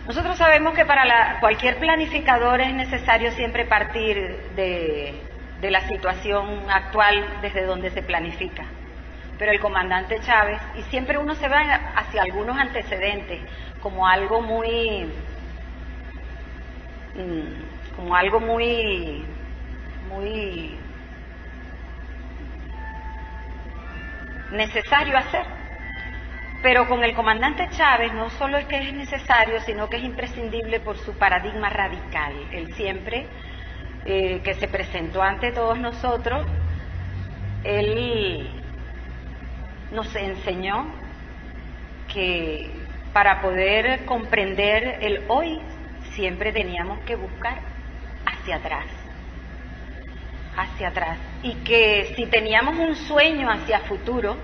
Nosotros sabemos que para cualquier planificador es necesario siempre partir de la situación actual desde donde se planifica. Pero el comandante Chávez, y siempre uno se va hacia algunos antecedentes, como algo muy necesario hacer. Pero con el comandante Chávez no solo es que es necesario, sino que es imprescindible por su paradigma radical. Él siempre, que se presentó ante todos nosotros, él nos enseñó que para poder comprender el hoy, siempre teníamos que buscar hacia atrás. Y que si teníamos un sueño hacia futuro,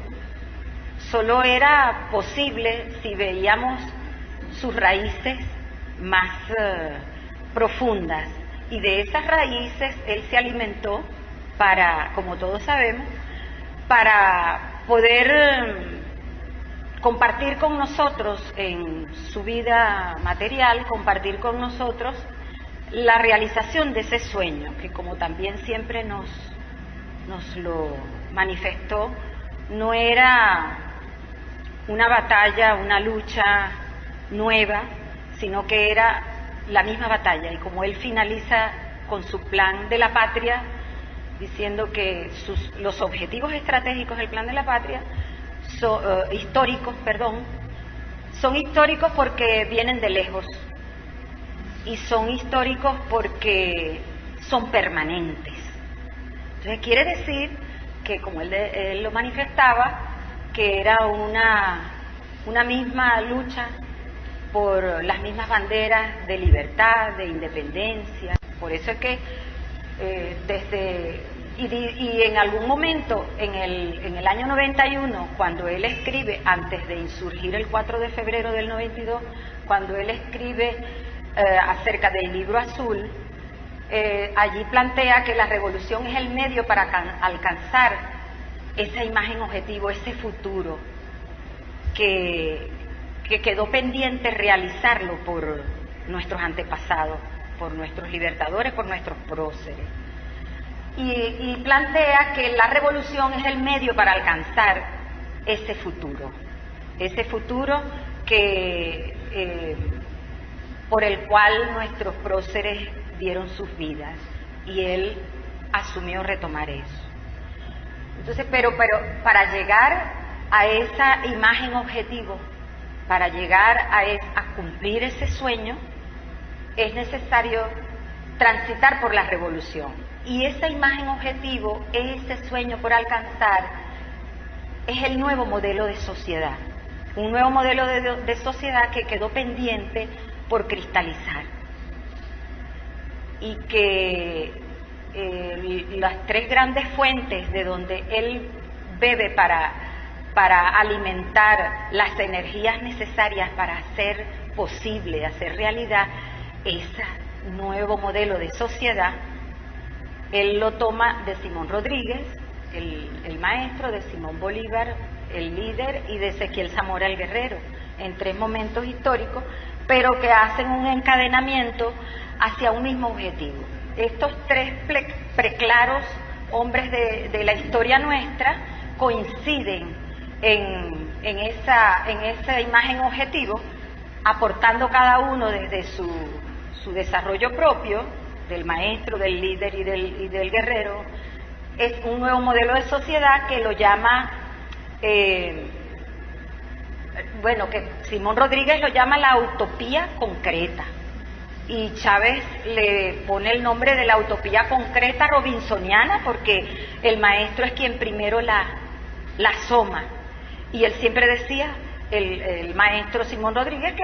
solo era posible si veíamos sus raíces más profundas. Y de esas raíces él se alimentó para, como todos sabemos, para poder compartir con nosotros en su vida material, compartir con nosotros la realización de ese sueño, que como también siempre nos lo manifestó, no era una batalla, una lucha nueva, sino que era la misma batalla. Y como él finaliza con su plan de la patria, diciendo que los objetivos estratégicos del plan de la patria son históricos porque vienen de lejos, y son históricos porque son permanentes. Entonces quiere decir que, como él lo manifestaba, que era una misma lucha por las mismas banderas de libertad, de independencia. Por eso es que y en algún momento, en el año 91, cuando él escribe, antes de insurgir el 4 de febrero del 92, cuando él escribe acerca del Libro Azul, allí plantea que la revolución es el medio para alcanzar esa imagen objetivo, ese futuro que quedó pendiente realizarlo por nuestros antepasados, por nuestros libertadores, por nuestros próceres. Y plantea que la revolución es el medio para alcanzar ese futuro que por el cual nuestros próceres dieron sus vidas, y él asumió retomar eso. Entonces, pero para llegar a esa imagen objetivo, para llegar a cumplir ese sueño, es necesario transitar por la revolución. Y esa imagen objetivo, ese sueño por alcanzar, es el nuevo modelo de sociedad. Un nuevo modelo de sociedad que quedó pendiente por cristalizar. Y que las tres grandes fuentes de donde él bebe para alimentar las energías necesarias para hacer posible, hacer realidad ese nuevo modelo de sociedad, él lo toma de Simón Rodríguez, el maestro, de Simón Bolívar, el líder, y de Ezequiel Zamora, el guerrero, en tres momentos históricos, pero que hacen un encadenamiento hacia un mismo objetivo. Estos tres preclaros hombres de la historia nuestra coinciden en esa imagen objetivo, aportando cada uno desde su desarrollo propio, del maestro, del líder y del guerrero. Es un nuevo modelo de sociedad que lo llama, que Simón Rodríguez lo llama la utopía concreta, y Chávez le pone el nombre de la utopía concreta robinsoniana, porque el maestro es quien primero la asoma, y él siempre decía, el maestro Simón Rodríguez,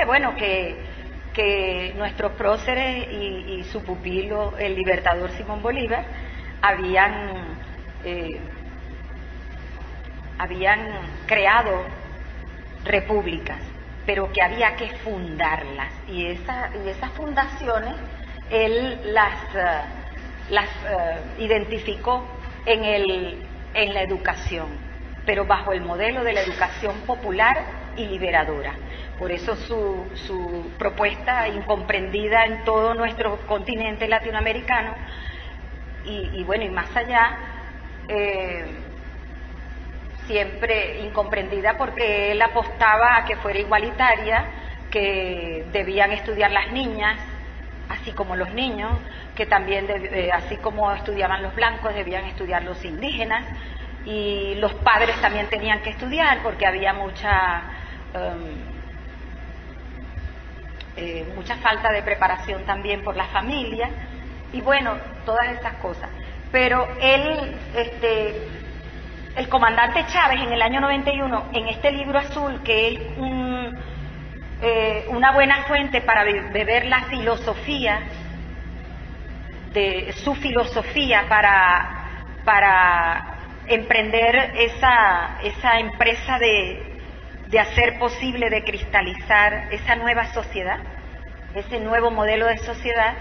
que nuestros próceres y su pupilo, el libertador Simón Bolívar, habían creado repúblicas, pero que había que fundarlas, y esas fundaciones él las identificó en la educación, pero bajo el modelo de la educación popular y liberadora. Por eso su propuesta incomprendida en todo nuestro continente latinoamericano y bueno, y más allá, siempre incomprendida porque él apostaba a que fuera igualitaria, que debían estudiar las niñas, así como los niños, que también, así como estudiaban los blancos, debían estudiar los indígenas, y los padres también tenían que estudiar porque había mucha falta de preparación también por la familia, y bueno, todas esas cosas. Pero él, el comandante Chávez en el año 91, en este libro azul, que es una buena fuente para beber la filosofía, de su filosofía para emprender esa empresa de hacer posible, de cristalizar esa nueva sociedad, ese nuevo modelo de sociedad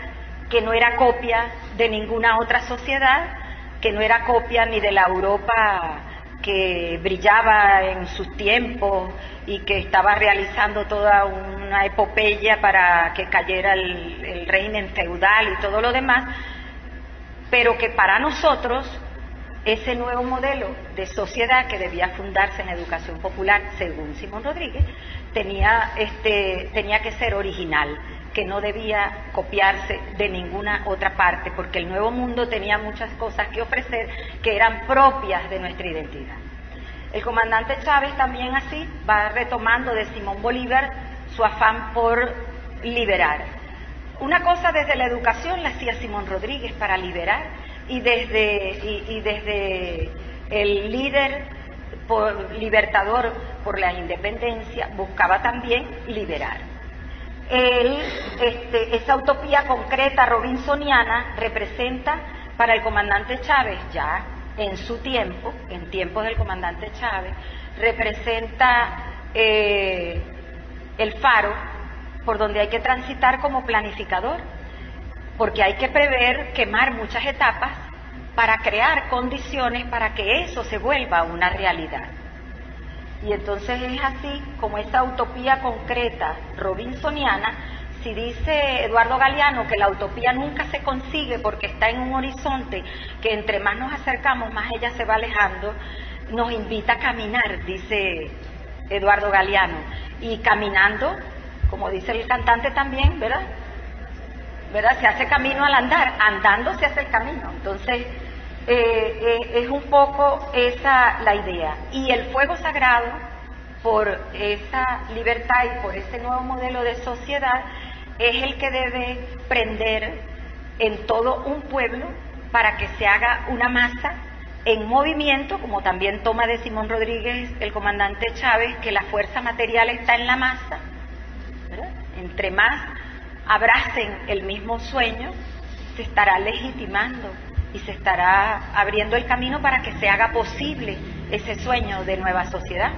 que no era copia de ninguna otra sociedad, que no era copia ni de la Europa que brillaba en sus tiempos y que estaba realizando toda una epopeya para que cayera el régimen feudal y todo lo demás, pero que para nosotros ese nuevo modelo de sociedad que debía fundarse en educación popular, según Simón Rodríguez, tenía que ser original, que no debía copiarse de ninguna otra parte, porque el nuevo mundo tenía muchas cosas que ofrecer que eran propias de nuestra identidad. El comandante Chávez también así va retomando de Simón Bolívar su afán por liberar. Una cosa desde la educación la hacía Simón Rodríguez para liberar, y desde el líder libertador por la independencia buscaba también liberar. Esa utopía concreta robinsoniana representa para el comandante Chávez, ya en su tiempo, en tiempos del comandante Chávez, representa el faro por donde hay que transitar como planificador, porque hay que prever quemar muchas etapas para crear condiciones para que eso se vuelva una realidad. Y entonces es así como esa utopía concreta robinsoniana. Si dice Eduardo Galeano que la utopía nunca se consigue porque está en un horizonte que entre más nos acercamos más ella se va alejando, nos invita a caminar, dice Eduardo Galeano. Y caminando, como dice el cantante también, ¿verdad? Se hace camino al andar, andando se hace el camino. Entonces es un poco esa la idea. Y el fuego sagrado, por esa libertad y por ese nuevo modelo de sociedad, es el que debe prender en todo un pueblo para que se haga una masa en movimiento, como también toma de Simón Rodríguez el comandante Chávez, que la fuerza material está en la masa, ¿verdad? Entre más abracen el mismo sueño, se estará legitimando y se estará abriendo el camino para que se haga posible ese sueño de nueva sociedad.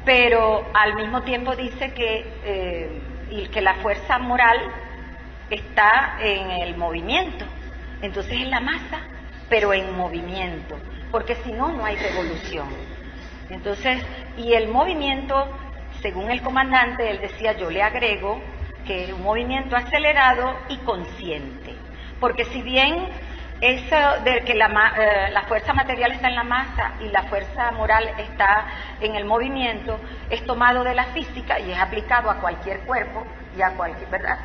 Pero al mismo tiempo dice que la fuerza moral está en el movimiento, entonces en la masa, pero en movimiento, porque si no, no hay revolución. Entonces, y el movimiento, según el comandante, él decía, yo le agrego que es un movimiento acelerado y consciente, porque si bien eso de que la fuerza material está en la masa y la fuerza moral está en el movimiento, es tomado de la física y es aplicado a cualquier cuerpo y a cualquier, ¿verdad?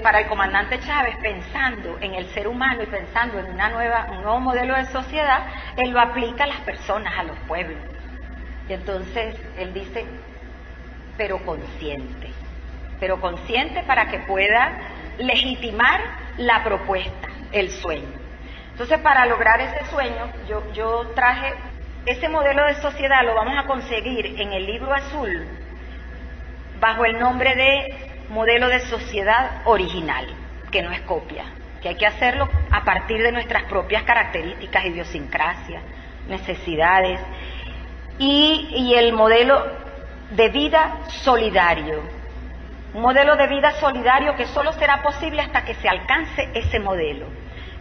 Para el comandante Chávez, pensando en el ser humano y pensando en un nuevo modelo de sociedad, él lo aplica a las personas, a los pueblos. Y entonces él dice, pero consciente para que pueda legitimar la propuesta, el sueño. Entonces, para lograr ese sueño, yo traje ese modelo de sociedad, lo vamos a conseguir en el libro azul bajo el nombre de modelo de sociedad original, que no es copia, que hay que hacerlo a partir de nuestras propias características, idiosincrasias, necesidades, y el modelo de vida solidario, un modelo de vida solidario que solo será posible hasta que se alcance ese modelo,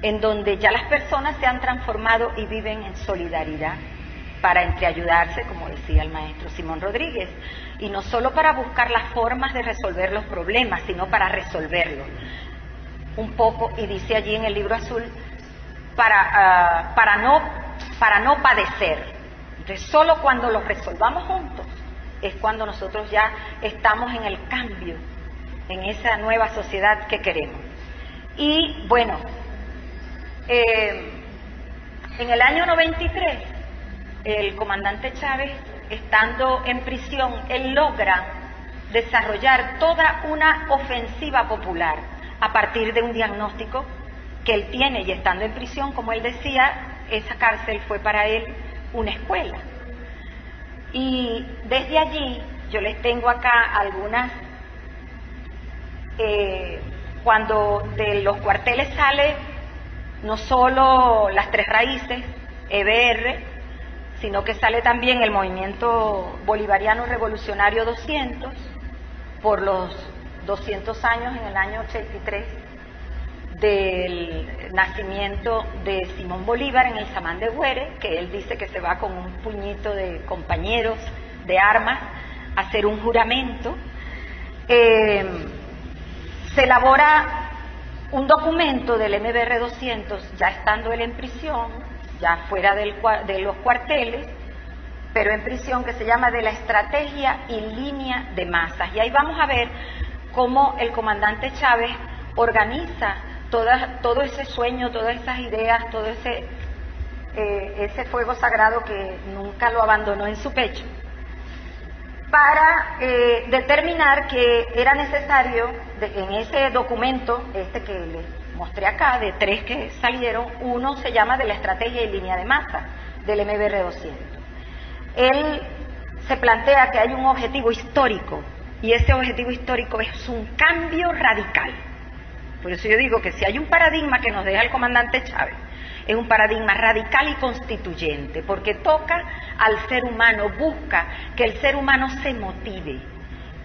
en donde ya las personas se han transformado y viven en solidaridad para entreayudarse, como decía el maestro Simón Rodríguez, y no solo para buscar las formas de resolver los problemas, sino para resolverlos. Un poco, y dice allí en el libro azul, para no padecer. Entonces, solo cuando los resolvamos juntos es cuando nosotros ya estamos en el cambio, en esa nueva sociedad que queremos. Y bueno, en el año 93, el comandante Chávez, estando en prisión, él logra desarrollar toda una ofensiva popular a partir de un diagnóstico que él tiene, y estando en prisión, como él decía, esa cárcel fue para él una escuela. Y desde allí, yo les tengo acá algunas, cuando de los cuarteles sale no solo las tres raíces, EBR, sino que sale también el Movimiento Bolivariano Revolucionario 200, por los 200 años en el año 83 del nacimiento de Simón Bolívar en el Samán de Güere, que él dice que se va con un puñito de compañeros de armas a hacer un juramento. Se elabora un documento del MBR 200, ya estando él en prisión, ya fuera de los cuarteles, pero en prisión, que se llama de la estrategia y línea de masas. Y ahí vamos a ver cómo el comandante Chávez organiza todo ese sueño, todas esas ideas, todo ese fuego sagrado que nunca lo abandonó en su pecho, para determinar que era necesario, en ese documento, que les mostré acá, de 3 que salieron, uno se llama de la estrategia y línea de masa, del MBR 200. Él se plantea que hay un objetivo histórico, y ese objetivo histórico es un cambio radical. Por eso yo digo que si hay un paradigma que nos deja el comandante Chávez, es un paradigma radical y constituyente, porque toca al ser humano, busca que el ser humano se motive.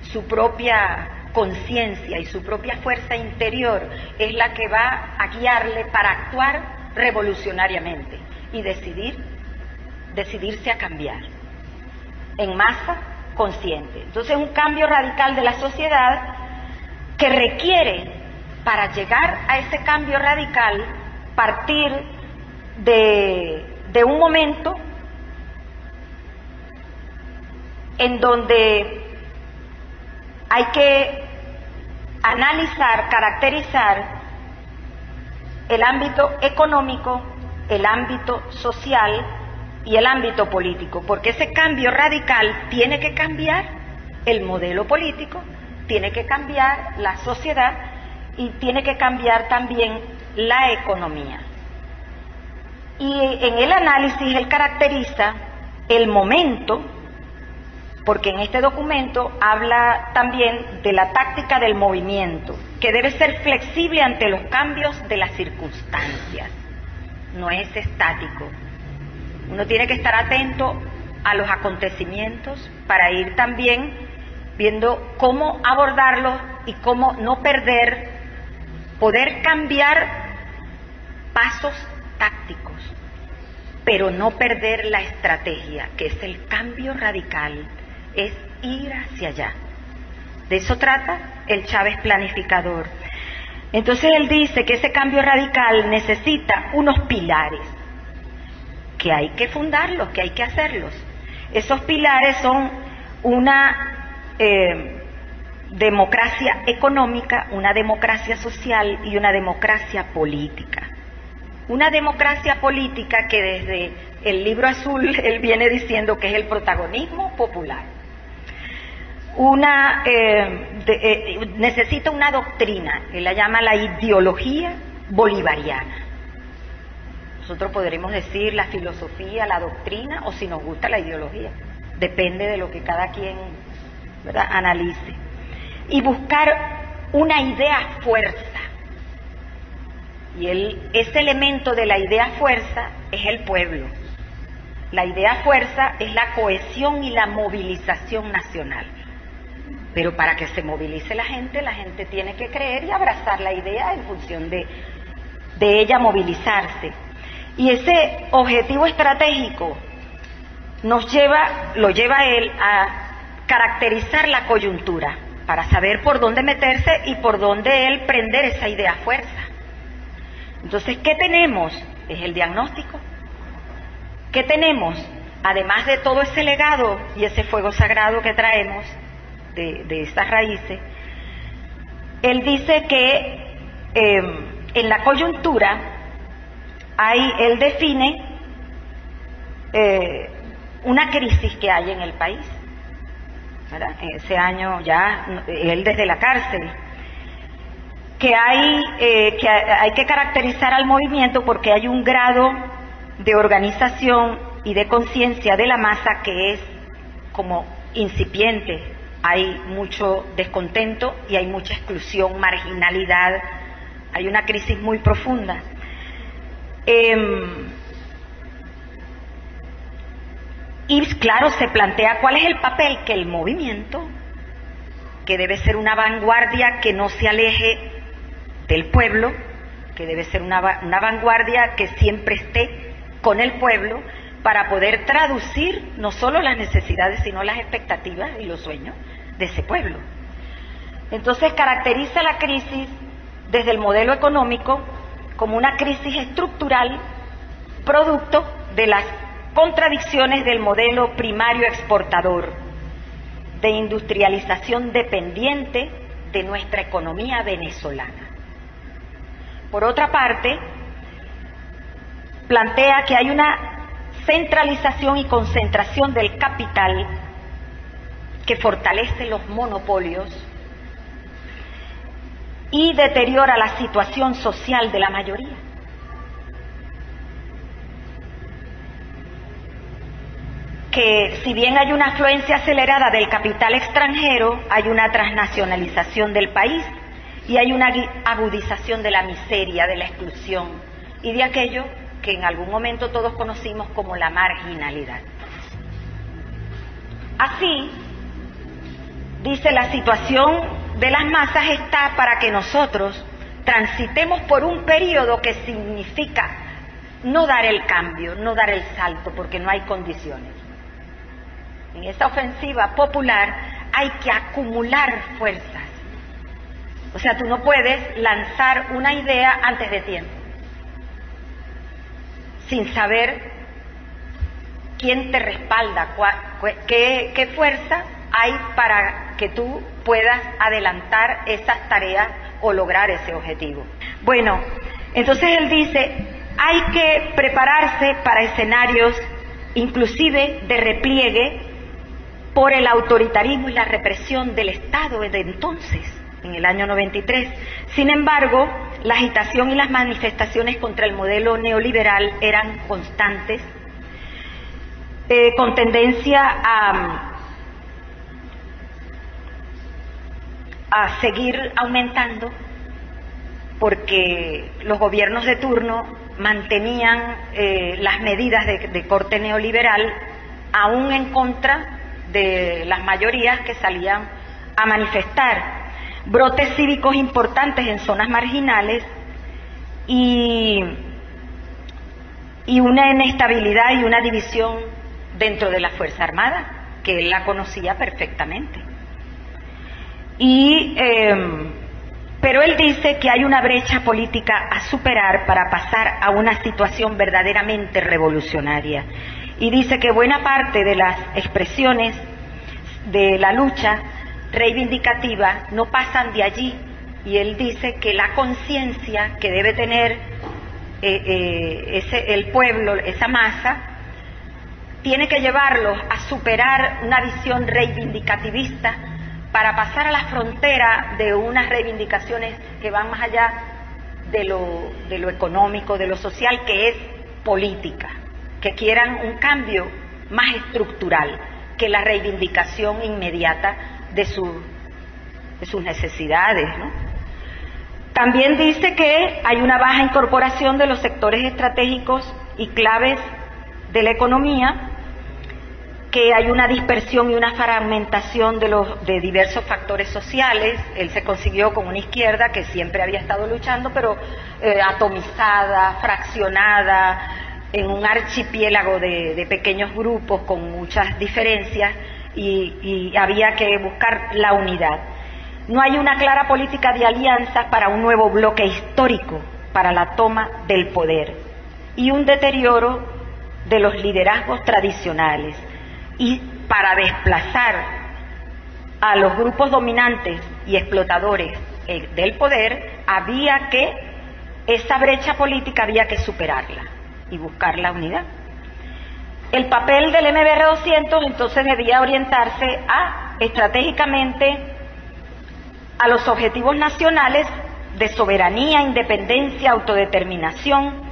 Su propia conciencia y su propia fuerza interior es la que va a guiarle para actuar revolucionariamente y decidirse a cambiar en masa consciente. Entonces, un cambio radical de la sociedad que requiere, para llegar a ese cambio radical, partir de un momento en donde hay que analizar, caracterizar el ámbito económico, el ámbito social y el ámbito político, porque ese cambio radical tiene que cambiar el modelo político, tiene que cambiar la sociedad y tiene que cambiar también la economía. Y en el análisis él caracteriza el momento, porque en este documento habla también de la táctica del movimiento, que debe ser flexible ante los cambios de las circunstancias, no es estático. Uno tiene que estar atento a los acontecimientos para ir también viendo cómo abordarlos y cómo no poder cambiar pasos tácticos, pero no perder la estrategia, que es el cambio radical, es ir hacia allá. De eso trata el Chávez planificador. Entonces él dice que ese cambio radical necesita unos pilares, que hay que fundarlos, que hay que hacerlos. Esos pilares son una democracia económica, una democracia social y una democracia política. Una democracia política que desde el libro azul él viene diciendo que es el protagonismo popular. Necesita una doctrina, él la llama la ideología bolivariana. Nosotros podremos decir la filosofía, la doctrina, o si nos gusta la ideología. Depende de lo que cada quien, ¿verdad?, analice. Y buscar una idea fuerza. Y ese elemento de la idea fuerza es el pueblo. La idea fuerza es la cohesión y la movilización nacional. Pero para que se movilice la gente tiene que creer y abrazar la idea en función de ella movilizarse. Y ese objetivo estratégico lo lleva a él a caracterizar la coyuntura para saber por dónde meterse y por dónde él prender esa idea a fuerza. Entonces, ¿qué tenemos? Es el diagnóstico. ¿Qué tenemos? Además de todo ese legado y ese fuego sagrado que traemos de esas raíces, él dice que en la coyuntura él define una crisis que hay en el país, ¿verdad? En ese año ya, él desde la cárcel, que hay que caracterizar al movimiento porque hay un grado de organización y de conciencia de la masa que es como incipiente. Hay mucho descontento y hay mucha exclusión, marginalidad, hay una crisis muy profunda. Y claro, se plantea cuál es el papel que el movimiento, que debe ser una vanguardia que no se aleje del pueblo, que debe ser una vanguardia que siempre esté con el pueblo para poder traducir no solo las necesidades, sino las expectativas y los sueños de ese pueblo. Entonces caracteriza la crisis desde el modelo económico como una crisis estructural producto de las contradicciones del modelo primario exportador, de industrialización dependiente de nuestra economía venezolana. Por otra parte, plantea que hay una centralización y concentración del capital que fortalece los monopolios y deteriora la situación social de la mayoría. Que si bien hay una afluencia acelerada del capital extranjero, hay una transnacionalización del país y hay una agudización de la miseria, de la exclusión y de aquello que en algún momento todos conocimos como la marginalidad. Así, dice, la situación de las masas está para que nosotros transitemos por un periodo que significa no dar el cambio, no dar el salto, porque no hay condiciones. En esa ofensiva popular hay que acumular fuerzas. O sea, tú no puedes lanzar una idea antes de tiempo, sin saber quién te respalda, qué fuerza hay para que tú puedas adelantar esas tareas o lograr ese objetivo. Bueno, entonces él dice, hay que prepararse para escenarios inclusive de repliegue por el autoritarismo y la represión del Estado de entonces, en el año 93. Sin embargo, la agitación y las manifestaciones contra el modelo neoliberal eran constantes, con tendencia a seguir aumentando, porque los gobiernos de turno mantenían las medidas de corte neoliberal, aún en contra de las mayorías que salían a manifestar. Brotes cívicos importantes en zonas marginales y una inestabilidad y una división dentro de la Fuerza Armada, que él la conocía perfectamente. Pero él dice que hay una brecha política a superar para pasar a una situación verdaderamente revolucionaria. Y dice que buena parte de las expresiones de la lucha reivindicativa no pasan de allí, y él dice que la conciencia que debe tener el pueblo, esa masa, tiene que llevarlos a superar una visión reivindicativista para pasar a la frontera de unas reivindicaciones que van más allá de lo económico, de lo social, que es política, que quieran un cambio más estructural que la reivindicación inmediata de sus necesidades, ¿no? También dice que hay una baja incorporación de los sectores estratégicos y claves de la economía, que hay una dispersión y una fragmentación de diversos factores sociales. Él se consiguió con una izquierda que siempre había estado luchando, pero atomizada, fraccionada, en un archipiélago de pequeños grupos con muchas diferencias y había que buscar la unidad. No hay una clara política de alianzas para un nuevo bloque histórico para la toma del poder y un deterioro de los liderazgos tradicionales. Y para desplazar a los grupos dominantes y explotadores del poder, esa brecha política había que superarla y buscar la unidad. El papel del MBR 200 entonces debía orientarse estratégicamente a los objetivos nacionales de soberanía, independencia, autodeterminación,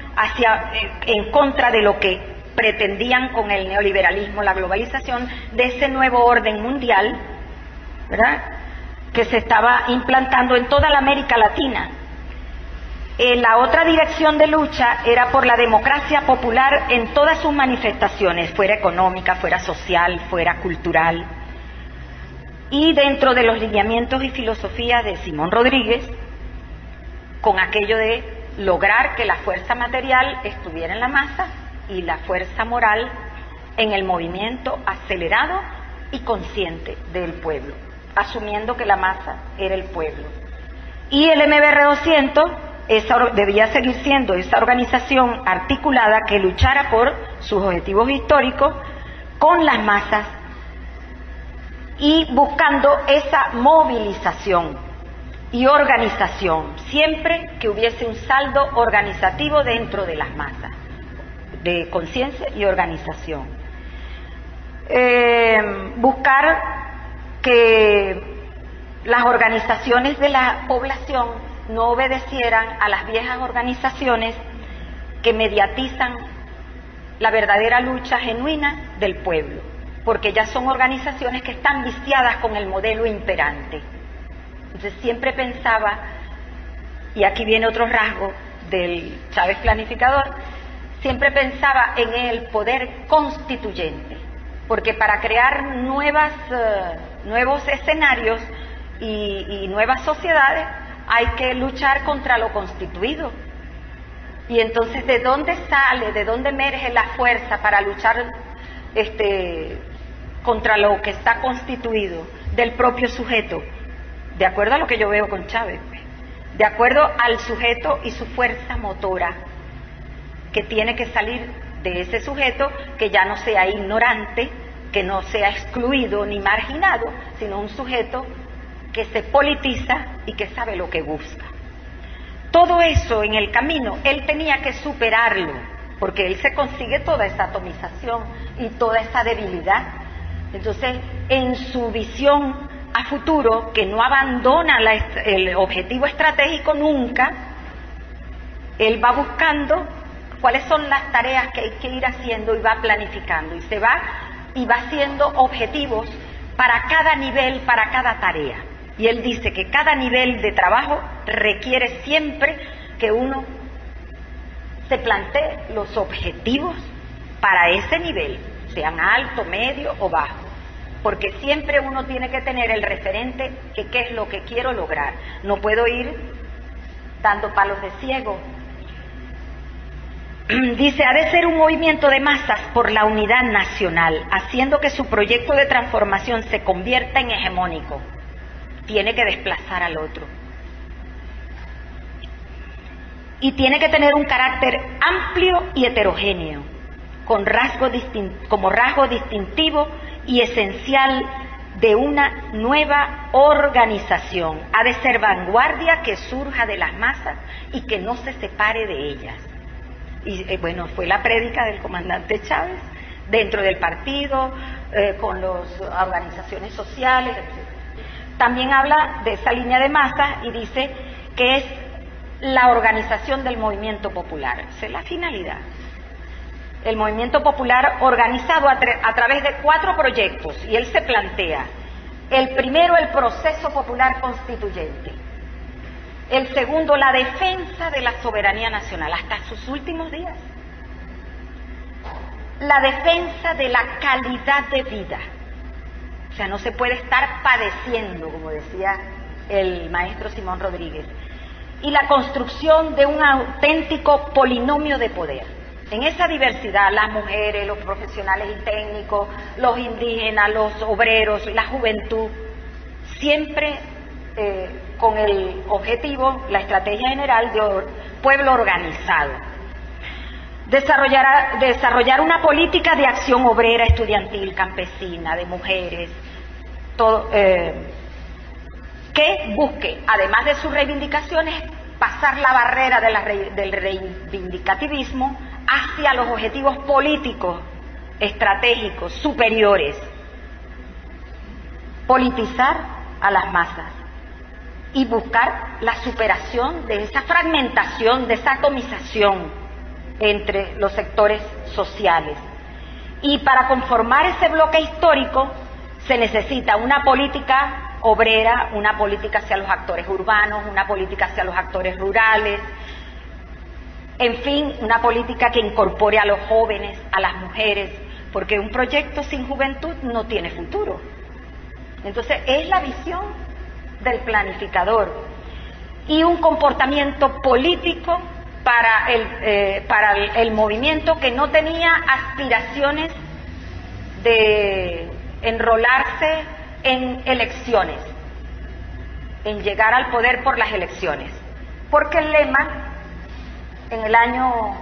en contra de lo que pretendían con el neoliberalismo, la globalización, de ese nuevo orden mundial, ¿verdad?, que se estaba implantando en toda la América Latina. La otra dirección de lucha era por la democracia popular en todas sus manifestaciones, fuera económica, fuera social, fuera cultural. Y dentro de los lineamientos y filosofías de Simón Rodríguez, con aquello de lograr que la fuerza material estuviera en la masa y la fuerza moral en el movimiento acelerado y consciente del pueblo, asumiendo que la masa era el pueblo. Y el MBR 200 debía seguir siendo esa organización articulada que luchara por sus objetivos históricos con las masas y buscando esa movilización y organización, siempre que hubiese un saldo organizativo dentro de las masas, de conciencia y organización. Buscar que las organizaciones de la población no obedecieran a las viejas organizaciones que mediatizan la verdadera lucha genuina del pueblo, porque ya son organizaciones que están viciadas con el modelo imperante. Entonces siempre pensaba, y aquí viene otro rasgo del Chávez planificador, siempre pensaba en el poder constituyente, porque para crear nuevos escenarios y nuevas sociedades hay que luchar contra lo constituido. Y entonces, ¿de dónde sale, de dónde emerge la fuerza para luchar contra lo que está constituido? Del propio sujeto, de acuerdo a lo que yo veo con Chávez, de acuerdo al sujeto y su fuerza motora, que tiene que salir de ese sujeto, que ya no sea ignorante, que no sea excluido ni marginado, sino un sujeto que se politiza y que sabe lo que busca. Todo eso en el camino, él tenía que superarlo, porque él se consigue toda esa atomización y toda esa debilidad. Entonces, en su visión a futuro, que no abandona el objetivo estratégico nunca, él va buscando cuáles son las tareas que hay que ir haciendo y va planificando, y va haciendo objetivos para cada nivel, para cada tarea. Y él dice que cada nivel de trabajo requiere siempre que uno se plantee los objetivos para ese nivel, sean alto, medio o bajo, porque siempre uno tiene que tener el referente que qué es lo que quiero lograr. No puedo ir dando palos de ciego. Dice, ha de ser un movimiento de masas por la unidad nacional, haciendo que su proyecto de transformación se convierta en hegemónico. Tiene que desplazar al otro. Y tiene que tener un carácter amplio y heterogéneo, como rasgo distintivo y esencial de una nueva organización. Ha de ser vanguardia que surja de las masas y que no se separe de ellas. Y bueno, fue la prédica del comandante Chávez dentro del partido, con las organizaciones sociales, etc. También habla de esa línea de masas y dice que es la organización del movimiento popular. Esa es la finalidad. El movimiento popular organizado a través de 4 proyectos, y él se plantea: el primero, el proceso popular constituyente; el segundo, la defensa de la soberanía nacional hasta sus últimos días; la defensa de la calidad de vida, o sea, no se puede estar padeciendo, como decía el maestro Simón Rodríguez; y la construcción de un auténtico polinomio de poder. En esa diversidad, las mujeres, los profesionales y técnicos, los indígenas, los obreros, la juventud, siempre con el objetivo, la estrategia general de pueblo organizado. Desarrollar una política de acción obrera, estudiantil, campesina, de mujeres, todo, que busque, además de sus reivindicaciones, pasar la barrera del reivindicativismo hacia los objetivos políticos, estratégicos, superiores. Politizar a las masas y buscar la superación de esa fragmentación, de esa atomización entre los sectores sociales. Y para conformar ese bloque histórico se necesita una política obrera, una política hacia los actores urbanos, una política hacia los actores rurales, en fin, una política que incorpore a los jóvenes, a las mujeres, porque un proyecto sin juventud no tiene futuro. Entonces es la visión del planificador y un comportamiento político para el movimiento que no tenía aspiraciones de enrolarse en elecciones, en llegar al poder por las elecciones, porque el lema en el año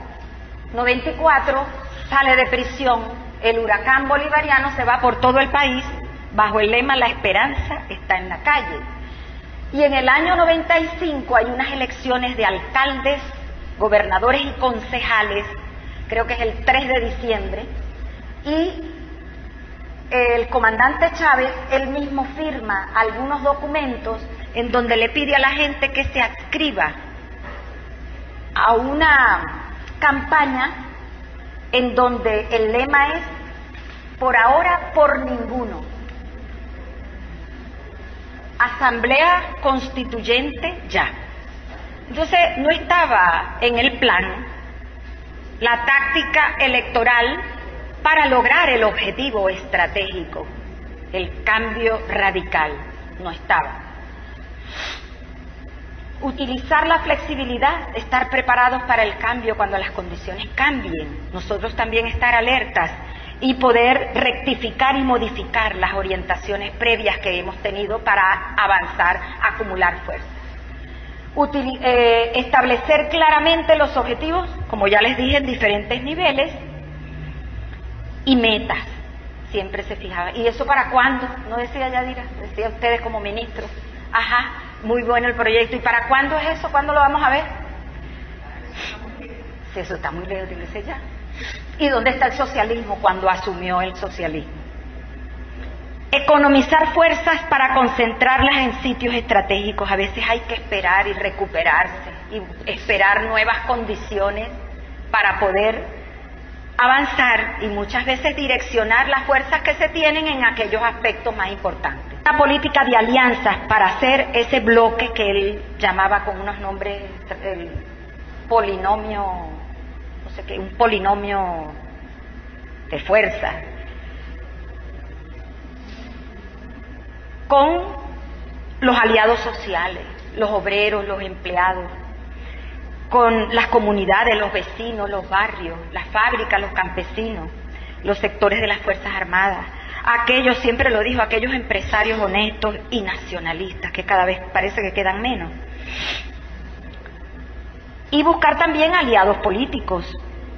94 sale de prisión, el huracán bolivariano se va por todo el país bajo el lema "La esperanza está en la calle". Y en el año 95 hay unas elecciones de alcaldes, gobernadores y concejales, creo que es el 3 de diciembre, y el comandante Chávez, él mismo firma algunos documentos en donde le pide a la gente que se adscriba a una campaña en donde el lema es "por ahora, por ninguno". Asamblea constituyente ya. Entonces no estaba en el plan la táctica electoral para lograr el objetivo estratégico, el cambio radical, no estaba. Utilizar la flexibilidad, estar preparados para el cambio cuando las condiciones cambien, nosotros también estar alertas y poder rectificar y modificar las orientaciones previas que hemos tenido para avanzar, acumular fuerzas. Establecer claramente los objetivos, como ya les dije, en diferentes niveles, y metas, siempre se fijaba. ¿Y eso para cuándo? No decía Yadira, decía ustedes como ministros. Ajá, muy bueno el proyecto. ¿Y para cuándo es eso? ¿Cuándo lo vamos a ver? Si eso está muy lejos, dice ya. ¿Y dónde está el socialismo cuando asumió el socialismo? Economizar fuerzas para concentrarlas en sitios estratégicos. A veces hay que esperar y recuperarse y esperar nuevas condiciones para poder avanzar y muchas veces direccionar las fuerzas que se tienen en aquellos aspectos más importantes. Una política de alianzas para hacer ese bloque que él llamaba con unos nombres, el polinomio, no sé qué, un polinomio de fuerza, con los aliados sociales, los obreros, los empleados, con las comunidades, los vecinos, los barrios, las fábricas, los campesinos, los sectores de las Fuerzas Armadas, aquellos, siempre lo dijo, aquellos empresarios honestos y nacionalistas que cada vez parece que quedan menos. Y buscar también aliados políticos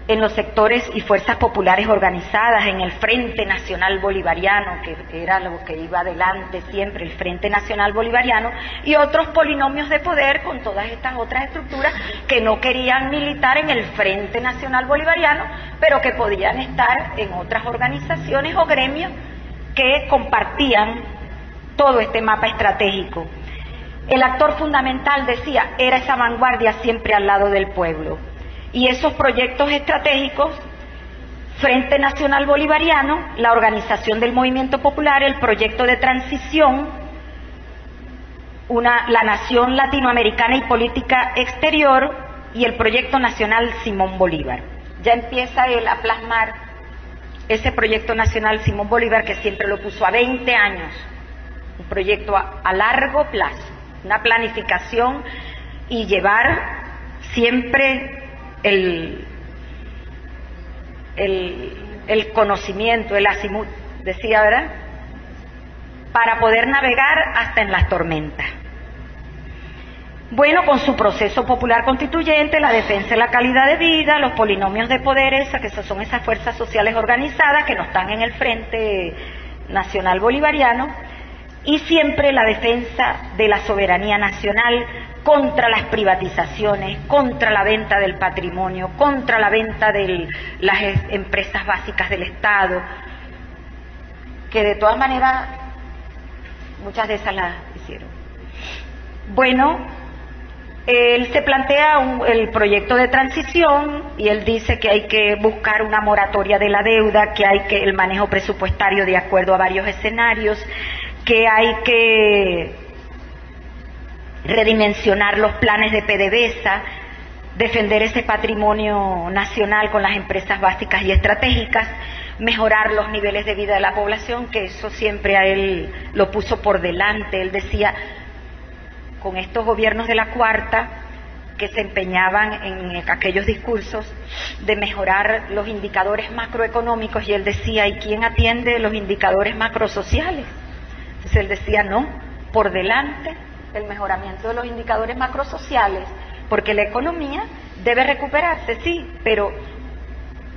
en los sectores y fuerzas populares organizadas, en el Frente Nacional Bolivariano, que era lo que iba adelante siempre, el Frente Nacional Bolivariano, y otros polinomios de poder con todas estas otras estructuras que no querían militar en el Frente Nacional Bolivariano, pero que podían estar en otras organizaciones o gremios que compartían todo este mapa estratégico. El actor fundamental, decía, era esa vanguardia siempre al lado del pueblo. Y esos proyectos estratégicos, Frente Nacional Bolivariano, la organización del movimiento popular, el proyecto de transición, la nación latinoamericana y política exterior y el proyecto nacional Simón Bolívar. Ya empieza él a plasmar ese proyecto nacional Simón Bolívar que siempre lo puso a 20 años, un proyecto a largo plazo, una planificación y llevar siempre el conocimiento, el azimut, decía, ¿verdad? Para poder navegar hasta en las tormentas. Bueno, con su proceso popular constituyente, la defensa de la calidad de vida, los polinomios de poderes, que son esas fuerzas sociales organizadas que no están en el Frente Nacional Bolivariano, y siempre la defensa de la soberanía nacional contra las privatizaciones, contra la venta del patrimonio, contra la venta de las empresas básicas del Estado, que de todas maneras muchas de esas las hicieron. Bueno, él se plantea el proyecto de transición y él dice que hay que buscar una moratoria de la deuda, que hay que el manejo presupuestario de acuerdo a varios escenarios, que hay que redimensionar los planes de PDVSA, defender ese patrimonio nacional con las empresas básicas y estratégicas, mejorar los niveles de vida de la población, que eso siempre a él lo puso por delante. Él decía, con estos gobiernos de la Cuarta, que se empeñaban en aquellos discursos de mejorar los indicadores macroeconómicos, y él decía, ¿y quién atiende los indicadores macrosociales? Entonces él decía, no, por delante el mejoramiento de los indicadores macrosociales, porque la economía debe recuperarse, sí, pero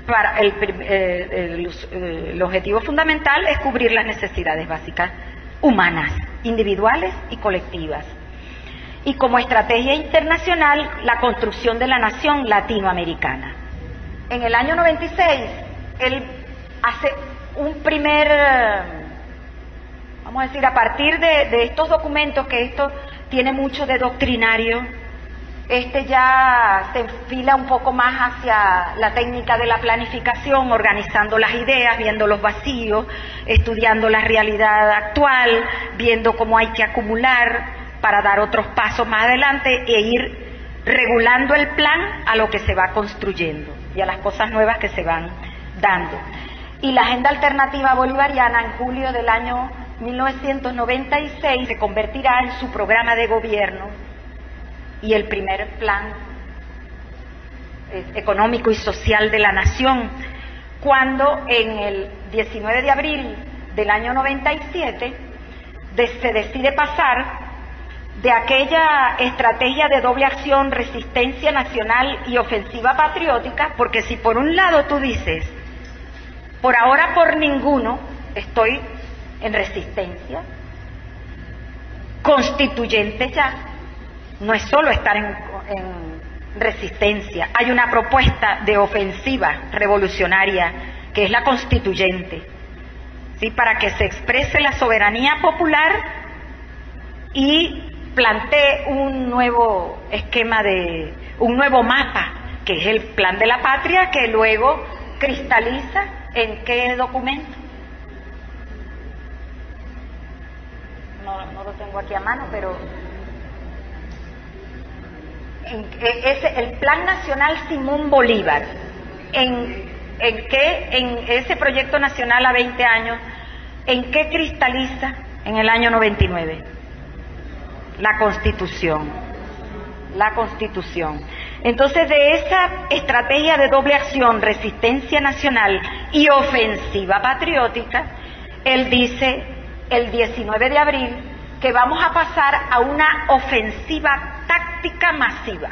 para el objetivo fundamental es cubrir las necesidades básicas humanas, individuales y colectivas. Y como estrategia internacional, la construcción de la nación latinoamericana. En el año 96, él hace un primer, vamos a decir, a partir de estos documentos, que esto tiene mucho de doctrinario, ya se enfila un poco más hacia la técnica de la planificación, organizando las ideas, viendo los vacíos, estudiando la realidad actual, viendo cómo hay que acumular para dar otros pasos más adelante e ir regulando el plan a lo que se va construyendo y a las cosas nuevas que se van dando. Y la Agenda Alternativa Bolivariana, en julio del año 1996, se convertirá en su programa de gobierno y el primer plan económico y social de la nación, cuando en el 19 de abril del año 97 se decide pasar de aquella estrategia de doble acción, resistencia nacional y ofensiva patriótica, porque si por un lado tú dices, por ahora por ninguno estoy en resistencia, constituyente ya, no es solo estar en resistencia, hay una propuesta de ofensiva revolucionaria que es la constituyente, ¿sí? Para que se exprese la soberanía popular y plantee un nuevo esquema un nuevo mapa, que es el plan de la patria, que luego cristaliza en qué documento. No lo tengo aquí a mano, pero el Plan Nacional Simón Bolívar, en ese proyecto nacional a 20 años, ¿en qué cristaliza en el año 99? La Constitución. Entonces, de esa estrategia de doble acción, resistencia nacional y ofensiva patriótica, él dice el 19 de abril que vamos a pasar a una ofensiva táctica masiva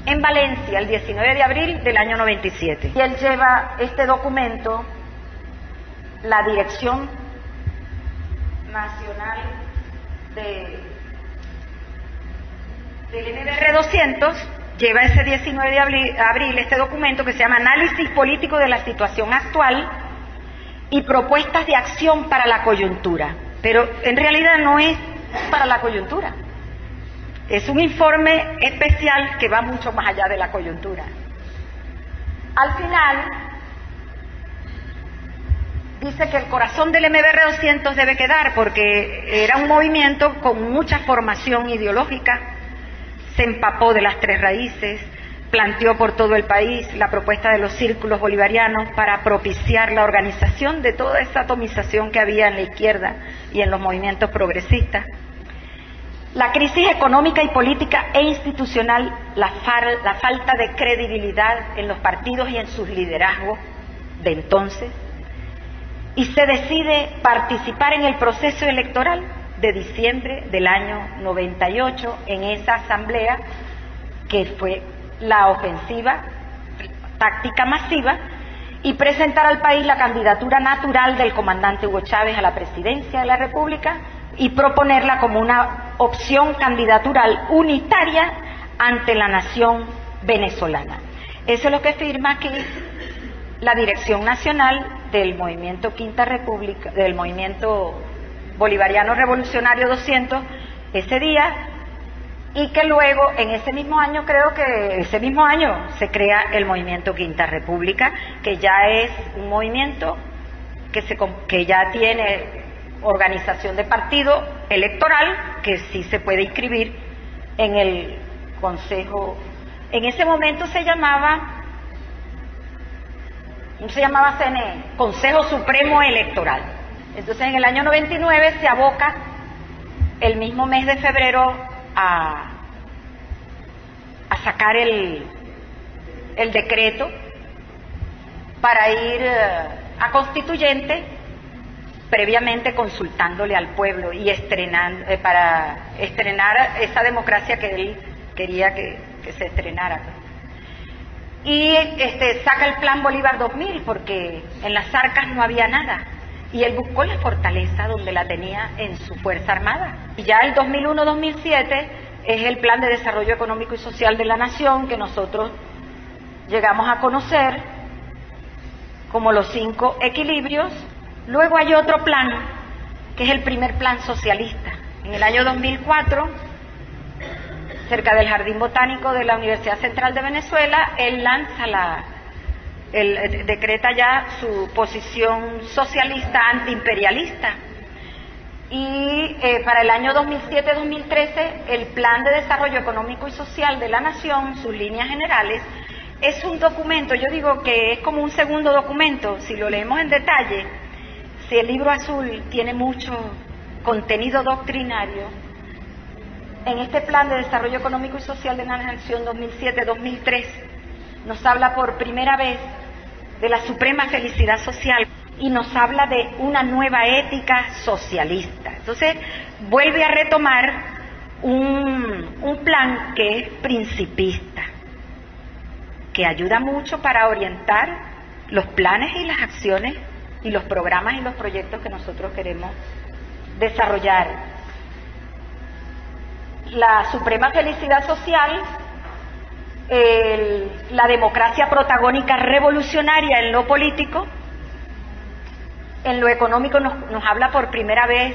en Valencia, el 19 de abril del año 97. Y él lleva este documento, la Dirección Nacional del MBR 200, lleva ese 19 de abril este documento que se llama Análisis Político de la Situación Actual y Propuestas de Acción para la Coyuntura. Pero en realidad no es para la coyuntura, es un informe especial que va mucho más allá de la coyuntura. Al final dice que el corazón del MBR 200 debe quedar, porque era un movimiento con mucha formación ideológica, se empapó de las tres raíces, planteó por todo el país la propuesta de los círculos bolivarianos para propiciar la organización de toda esa atomización que había en la izquierda y en los movimientos progresistas. La crisis económica y política e institucional, la falta de credibilidad en los partidos y en sus liderazgos de entonces, y se decide participar en el proceso electoral de diciembre del año 98 en esa asamblea que fue la ofensiva táctica masiva, y presentar al país la candidatura natural del comandante Hugo Chávez a la presidencia de la República y proponerla como una opción candidatural unitaria ante la nación venezolana. Eso es lo que firma aquí la Dirección Nacional del Movimiento Quinta República, del Movimiento Bolivariano Revolucionario 200, ese día, y que luego, en ese mismo año, creo que ese mismo año, se crea el Movimiento Quinta República, que ya es un movimiento que ya tiene organización de partido electoral, que sí se puede inscribir en el Consejo. En ese momento no se llamaba CNE, Consejo Supremo Electoral. Entonces, en el año 99 se aboca el mismo mes de febrero a sacar el decreto para ir a constituyente, previamente consultándole al pueblo y para estrenar esa democracia que él quería que se estrenara. Y saca el Plan Bolívar 2000, porque en las arcas no había nada, y él buscó la fortaleza donde la tenía en su Fuerza Armada. Y ya el 2001-2007 es el Plan de Desarrollo Económico y Social de la Nación, que nosotros llegamos a conocer como los 5 equilibrios. Luego hay otro plan, que es el primer plan socialista. En el año 2004, cerca del Jardín Botánico de la Universidad Central de Venezuela, él lanza decreta ya su posición socialista antiimperialista. Y para el año 2007-2013, el Plan de Desarrollo Económico y Social de la Nación, sus líneas generales, es un documento, yo digo que es como un segundo documento, si lo leemos en detalle. Si el libro azul tiene mucho contenido doctrinario, en este Plan de Desarrollo Económico y Social de la Nación 2007-2003 nos habla por primera vez de la suprema felicidad social y nos habla de una nueva ética socialista. Entonces vuelve a retomar un plan que es principista, que ayuda mucho para orientar los planes y las acciones y los programas y los proyectos que nosotros queremos desarrollar. La suprema felicidad social, la democracia protagónica revolucionaria en lo político, en lo económico nos habla por primera vez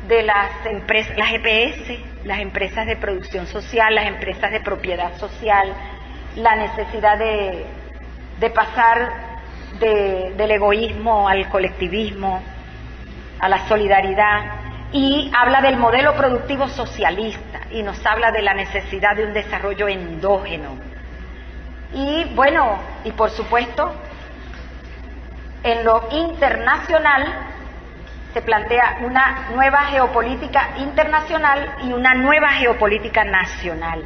de las empresas, las EPS, las empresas de producción social, las empresas de propiedad social, la necesidad de pasar del egoísmo al colectivismo, a la solidaridad, y habla del modelo productivo socialista y nos habla de la necesidad de un desarrollo endógeno. Y bueno, y por supuesto, en lo internacional se plantea una nueva geopolítica internacional y una nueva geopolítica nacional.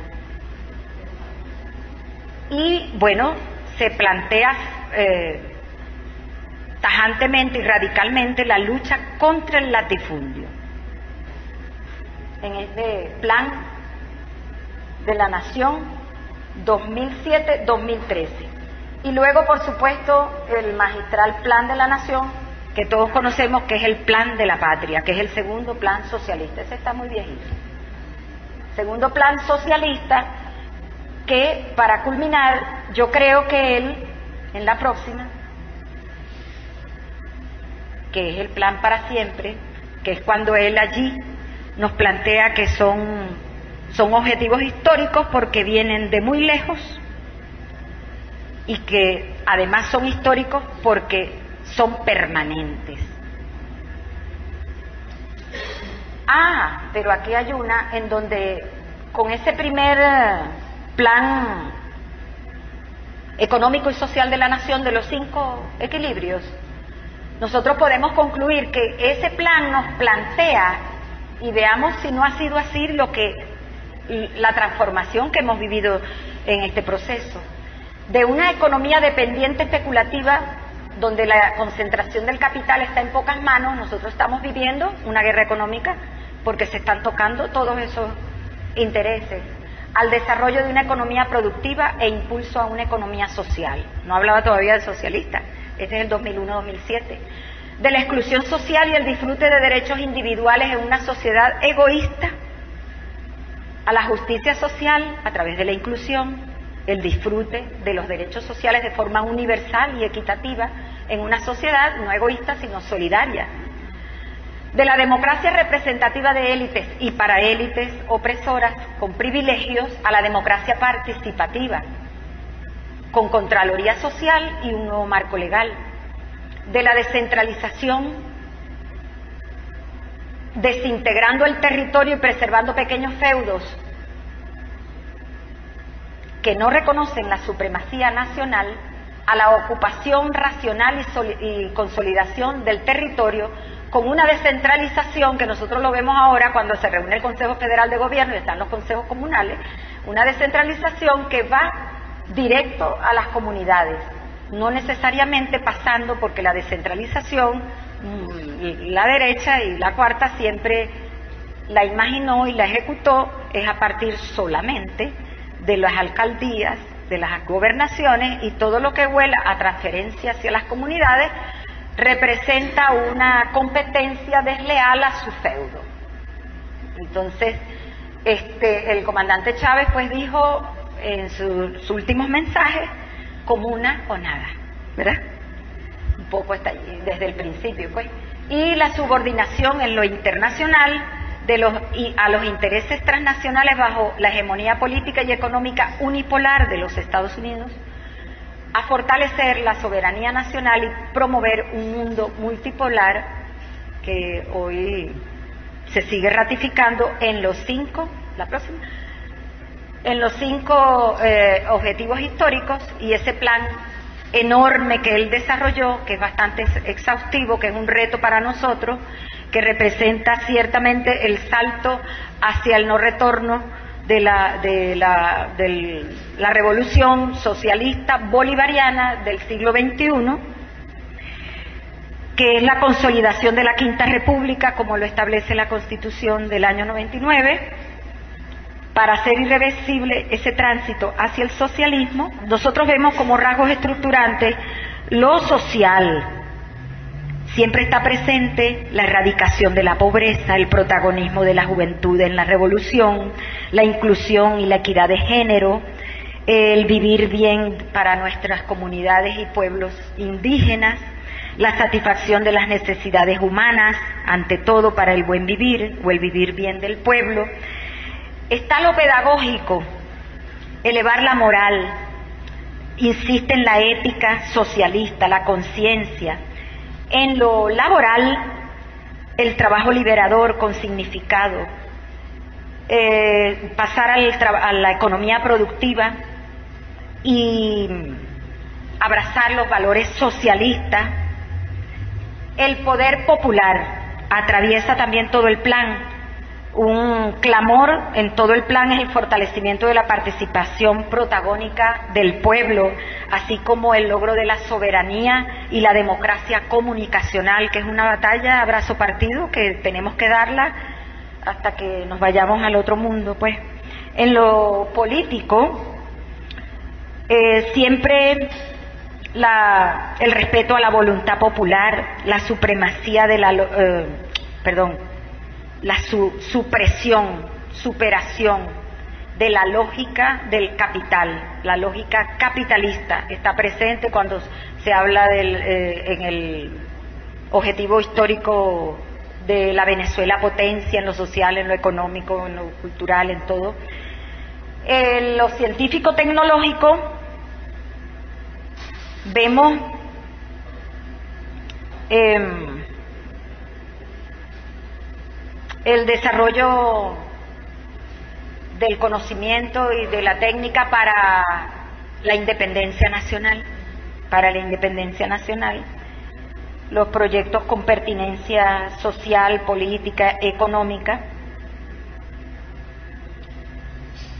Y bueno, se plantea tajantemente y radicalmente la lucha contra el latifundio. En este plan de la Nación 2007-2013. Y luego, por supuesto, el magistral Plan de la Nación, que todos conocemos, que es el Plan de la Patria, que es el segundo plan socialista. Ese está muy viejito. Segundo plan socialista, que para culminar, yo creo que él, en la próxima, que es el plan para siempre, que es cuando él allí nos plantea que son objetivos históricos porque vienen de muy lejos y que además son históricos porque son permanentes. Pero aquí hay una en donde con ese primer plan económico y social de la nación de los 5 equilibrios, nosotros podemos concluir que ese plan nos plantea y veamos si no ha sido así la transformación que hemos vivido en este proceso. De una economía dependiente especulativa, donde la concentración del capital está en pocas manos, nosotros estamos viviendo una guerra económica porque se están tocando todos esos intereses, al desarrollo de una economía productiva e impulso a una economía social. No hablaba todavía de socialista, este es el 2001-2007. De la exclusión social y el disfrute de derechos individuales en una sociedad egoísta, a la justicia social a través de la inclusión, el disfrute de los derechos sociales de forma universal y equitativa en una sociedad no egoísta sino solidaria. De la democracia representativa de élites y para élites opresoras con privilegios a la democracia participativa, con contraloría social y un nuevo marco legal. De la descentralización, desintegrando el territorio y preservando pequeños feudos que no reconocen la supremacía nacional, a la ocupación racional y consolidación del territorio con una descentralización que nosotros lo vemos ahora cuando se reúne el Consejo Federal de Gobierno y están los consejos comunales, una descentralización que va directo a las comunidades, no necesariamente pasando, porque la descentralización, la derecha y la cuarta siempre la imaginó y la ejecutó, es a partir solamente de las alcaldías, de las gobernaciones, y todo lo que huela a transferencia hacia las comunidades representa una competencia desleal a su feudo. Entonces, el comandante Chávez pues dijo en sus últimos mensajes, comuna o nada, ¿verdad? Un poco está allí desde el principio, pues. Y la subordinación en lo internacional a los intereses transnacionales bajo la hegemonía política y económica unipolar de los Estados Unidos, a fortalecer la soberanía nacional y promover un mundo multipolar que hoy se sigue ratificando en los cinco objetivos históricos, y ese plan enorme que él desarrolló, que es bastante exhaustivo, que es un reto para nosotros, que representa ciertamente el salto hacia el no retorno de la revolución socialista bolivariana del siglo XXI, que es la consolidación de la Quinta República, como lo establece la Constitución del año 99, para hacer irreversible ese tránsito hacia el socialismo. Nosotros vemos como rasgos estructurantes lo social. Siempre está presente la erradicación de la pobreza, el protagonismo de la juventud en la revolución, la inclusión y la equidad de género, el vivir bien para nuestras comunidades y pueblos indígenas, la satisfacción de las necesidades humanas, ante todo para el buen vivir o el vivir bien del pueblo. Está lo pedagógico, elevar la moral, insiste en la ética socialista, la conciencia. En lo laboral, el trabajo liberador con significado, pasar a la economía productiva y abrazar los valores socialistas. El poder popular atraviesa también todo el plan. Un clamor en todo el plan es el fortalecimiento de la participación protagónica del pueblo, así como el logro de la soberanía y la democracia comunicacional, que es una batalla a brazo partido que tenemos que darla hasta que nos vayamos al otro mundo, pues. En lo político, siempre el respeto a la voluntad popular, la supremacía de superación de la lógica del capital. La lógica capitalista está presente cuando se habla en el objetivo histórico de la Venezuela potencia, en lo social, en lo económico, en lo cultural, en todo. En lo científico-tecnológico vemos el desarrollo del conocimiento y de la técnica para la independencia nacional, los proyectos con pertinencia social, política, económica.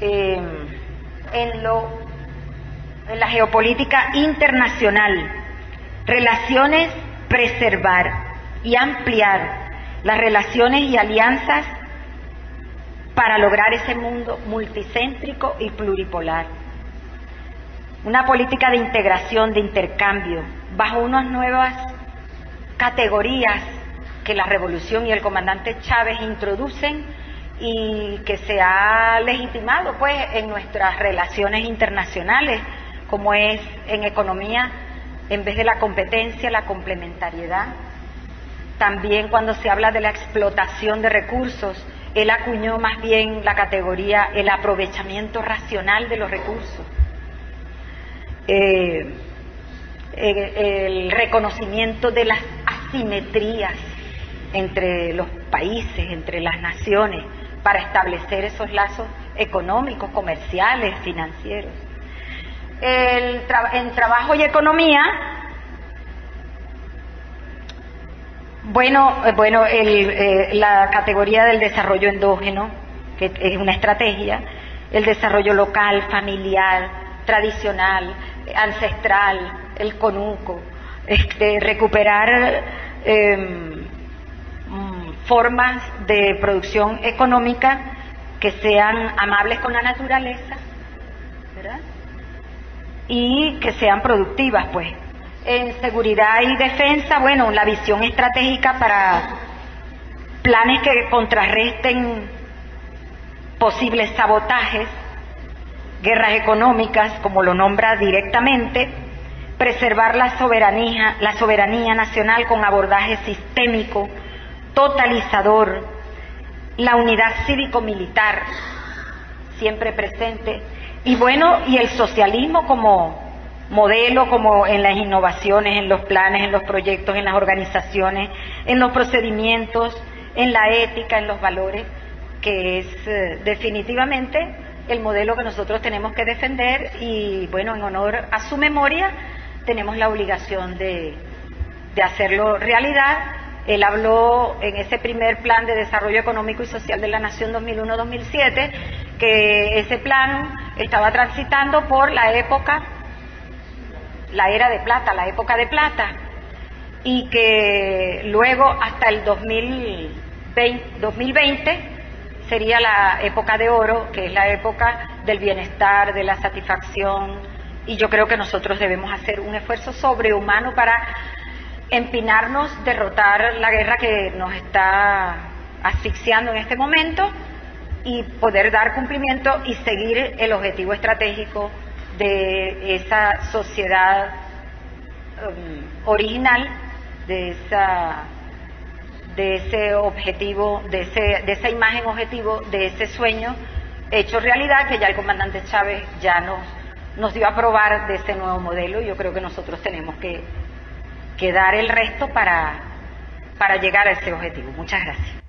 En la geopolítica internacional, relaciones, preservar y ampliar las relaciones y alianzas para lograr ese mundo multicéntrico y pluripolar. Una política de integración, de intercambio, bajo unas nuevas categorías que la revolución y el comandante Chávez introducen y que se ha legitimado pues en nuestras relaciones internacionales, como es en economía, en vez de la competencia, la complementariedad. También cuando se habla de la explotación de recursos, él acuñó más bien la categoría el aprovechamiento racional de los recursos. El reconocimiento de las asimetrías entre los países, entre las naciones, para establecer esos lazos económicos, comerciales, financieros. En trabajo y economía, la categoría del desarrollo endógeno, que es una estrategia, el desarrollo local, familiar, tradicional, ancestral, el conuco, recuperar formas de producción económica que sean amables con la naturaleza, ¿verdad? Y que sean productivas, pues. En seguridad y defensa, bueno, la visión estratégica para planes que contrarresten posibles sabotajes, guerras económicas, como lo nombra directamente, preservar la soberanía nacional con abordaje sistémico, totalizador, la unidad cívico-militar, siempre presente, y bueno, y el socialismo como modelo, como en las innovaciones, en los planes, en los proyectos, en las organizaciones, en los procedimientos, en la ética, en los valores, que es definitivamente el modelo que nosotros tenemos que defender y bueno, en honor a su memoria tenemos la obligación de hacerlo realidad. Él habló en ese primer plan de desarrollo económico y social de la Nación 2001-2007 que ese plan estaba transitando por la era de plata, la época de plata, y que luego hasta el 2020 sería la época de oro, que es la época del bienestar, de la satisfacción, y yo creo que nosotros debemos hacer un esfuerzo sobrehumano para empinarnos, derrotar la guerra que nos está asfixiando en este momento y poder dar cumplimiento y seguir el objetivo estratégico de esa sociedad original, de ese objetivo, de esa imagen objetivo, de ese sueño hecho realidad que ya el comandante Chávez ya nos dio a probar de ese nuevo modelo. Yo creo que nosotros tenemos que dar el resto para llegar a ese objetivo. Muchas gracias.